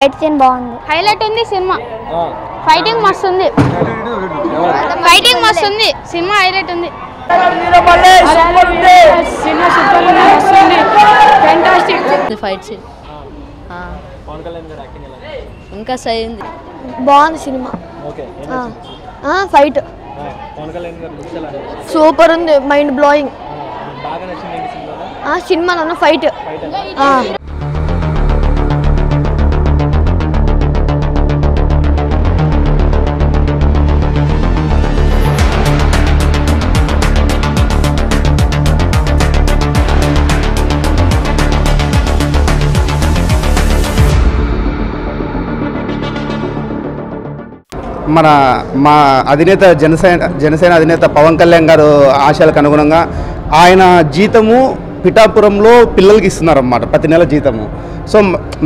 Fight scene బాగుంది, highlight ఉంది cinema. Fighting మస్తు ఉంది, సినిమా హైలైట్ ఉంది. సినిమా సూపర్ ఉంది, మస్తు ఉంది, ఫెంటాస్టిక్ ఫైట్ సీన్ ఇంకా సై ఉంది. బాగుంది సినిమా. ఫైట్ సూపర్ ఉంది, మైండ్ బ్లోయింగ్. సినిమాలో ఫైట్ మా అధినేత జనసేన అధినేత పవన్ కళ్యాణ్ గారు ఆశయాలకు అనుగుణంగా ఆయన జీతము పిఠాపురంలో పిల్లలకి ఇస్తున్నారన్నమాట, ప్రతి నెల జీతము. సో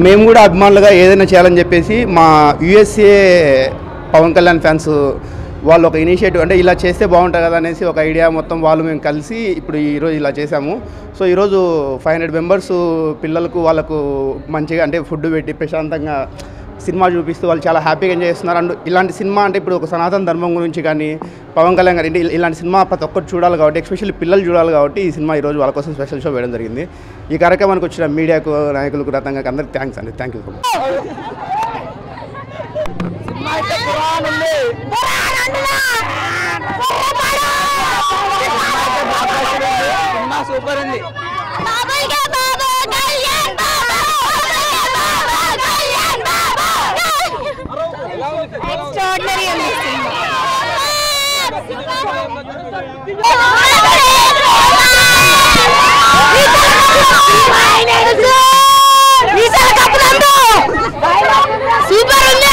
మేము కూడా అభిమానులుగా ఏదైనా చేయాలని చెప్పేసి మా యుఎస్ఏ పవన్ కళ్యాణ్ ఫ్యాన్స్ వాళ్ళు ఒక ఇనిషియేటివ్, అంటే ఇలా చేస్తే బాగుంటుంది కదా అనేసి ఒక ఐడియా మొత్తం వాళ్ళు మేము కలిసి ఇప్పుడు ఈరోజు ఇలా చేసాము. సో ఈరోజు 500 మెంబర్స్ పిల్లలకు వాళ్ళకు మంచిగా అంటే ఫుడ్ పెట్టి ప్రశాంతంగా సినిమా చూపిస్తూ వాళ్ళు చాలా హ్యాపీగా ఎంజాయ్ చేస్తున్నారు. అండ్ ఇలాంటి సినిమా అంటే ఇప్పుడు ఒక సనాతన ధర్మం గురించి కానీ పవన్ కళ్యాణ్ గారు ఇలాంటి సినిమా ప్రతి ఒక్కరు చూడాలి కాబట్టి, ఎస్పెషల్లీ పిల్లలు చూడాలి కాబట్టి ఈ సినిమా ఈరోజు వాళ్ళ కోసం స్పెషల్ షో వేయడం జరిగింది. ఈ కార్యక్రమానికి వచ్చిన మీడియాకు, నాయకులకు, రతంగా అందరికి థ్యాంక్స్ అండి. Thank you so much. Super ఉంది. ఎక్స్ట్రార్డినరీ ఉంది సినిమా. సూపర్ ఉంది.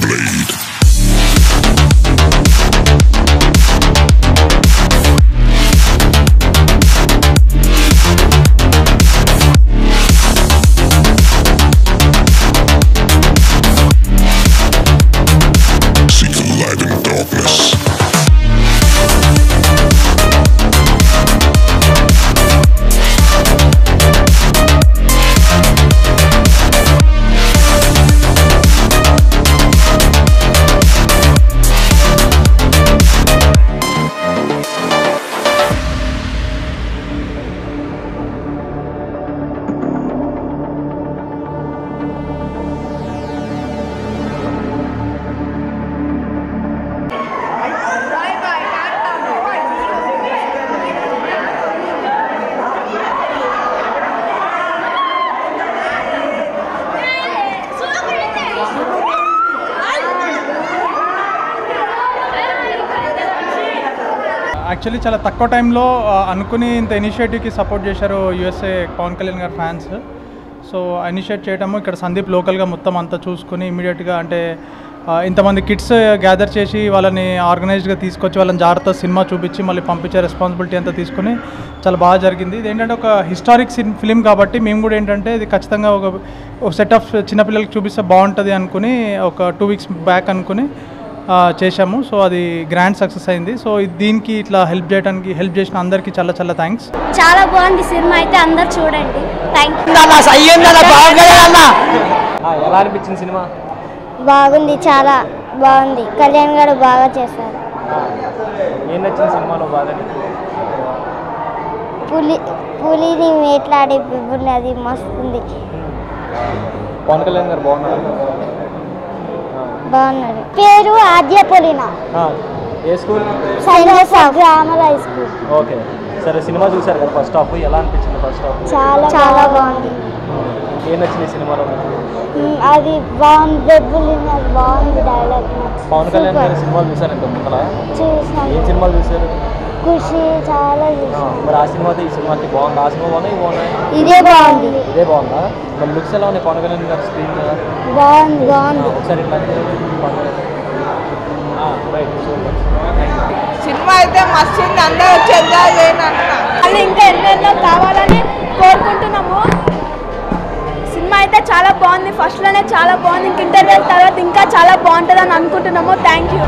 Blade. Seek alive in darkness. Actually చాలా తక్కువ టైంలో అనుకుని ఇంత ఇనిషియేటివ్కి సపోర్ట్ చేశారు యూఎస్ఏ పవన్ కళ్యాణ్ గారు ఫ్యాన్స్. సో ఇనిషియేట్ చేయడము ఇక్కడ సందీప్ లోకల్గా మొత్తం అంతా చూసుకుని ఇమీడియట్గా అంటే ఇంతమంది కిడ్స్ గ్యాదర్ చేసి వాళ్ళని ఆర్గనైజ్డ్గా తీసుకొచ్చి వాళ్ళని జాగ్రత్త సినిమా చూపించి మళ్ళీ పంపించే రెస్పాన్సిబిలిటీ అంతా తీసుకుని చాలా బాగా జరిగింది. ఇది ఏంటంటే ఒక హిస్టారిక్ ఫిలిం కాబట్టి మేము కూడా ఏంటంటే ఇది ఖచ్చితంగా ఒక సెట్ ఆఫ్ చిన్నపిల్లలకి చూపిస్తే బాగుంటుంది అనుకుని ఒక 2 weeks బ్యాక్ అనుకుని చేశాము. సో అది గ్రాండ్ సక్సెస్ అయింది. సో దీనికి ఇట్లా హెల్ప్ చేసిన అందరికీ చాలా చాలా థ్యాంక్స్. చాలా బాగుంది సినిమా, అయితే అందరు చూడండి. Thank you. ఎలా అనిపించింది సినిమా? బాగుంది, చాలా బాగుంది. కళ్యాణ్ గారు బాగా చేశారు. ఏం నచ్చింది సినిమాలో బాగా? పులిని వేట్లాడే బిబ్బుని, అది మస్తుంది. పవన్ కళ్యాణ్ గారు బాగున్నారు. పేరు ఆద్య పొలినా. ఏ school? Grammar high school. Okay, సరే సినిమా చూసారు కదా ఫస్ట్ హాఫ్, ఎలా అనిపించింది ఫస్ట్ హాఫ్? చాలా చాలా బాగుంది. ఏం నచ్చింది సినిమాలో? అది బాగుంది, అది బాగుంది డైలాగ్. పవన్ కళ్యాణ్ గారి సినిమాలు చూసారు ఇంత ముందర? చూసాను. ఏం సినిమాలు చూసారు? ఖుషి చాలా చూసాను. మరి ఆ సినిమాతో ఈ సినిమాకి బాగుంది, ఆ సినిమా బాగుందా, ఇవి బాగున్నాయి? ఇదే బాగుంది. ఇదే బాగుందా? మరి లుక్స్ ఎలా ఉన్నాయి పవన్ కళ్యాణ్ గారు స్క్రీన్ మీద? బాగుంది. ఒకసారి ఇట్లా రైట్. సినిమా అయితే మస్తు ఉంది, అందరూ వచ్చి ఎంజాయ్ చేయండి అంటున్నా. మళ్ళీ ఇంకా ఎన్నెన్నో కావాలని కోరుకుంటున్నాము. సినిమా అయితే చాలా బాగుంది, ఫస్ట్లోనే చాలా బాగుంది, ఇంక ఇంటర్వెల్ తర్వాత ఇంకా చాలా బాగుంటుంది అని అనుకుంటున్నాము. Thank you.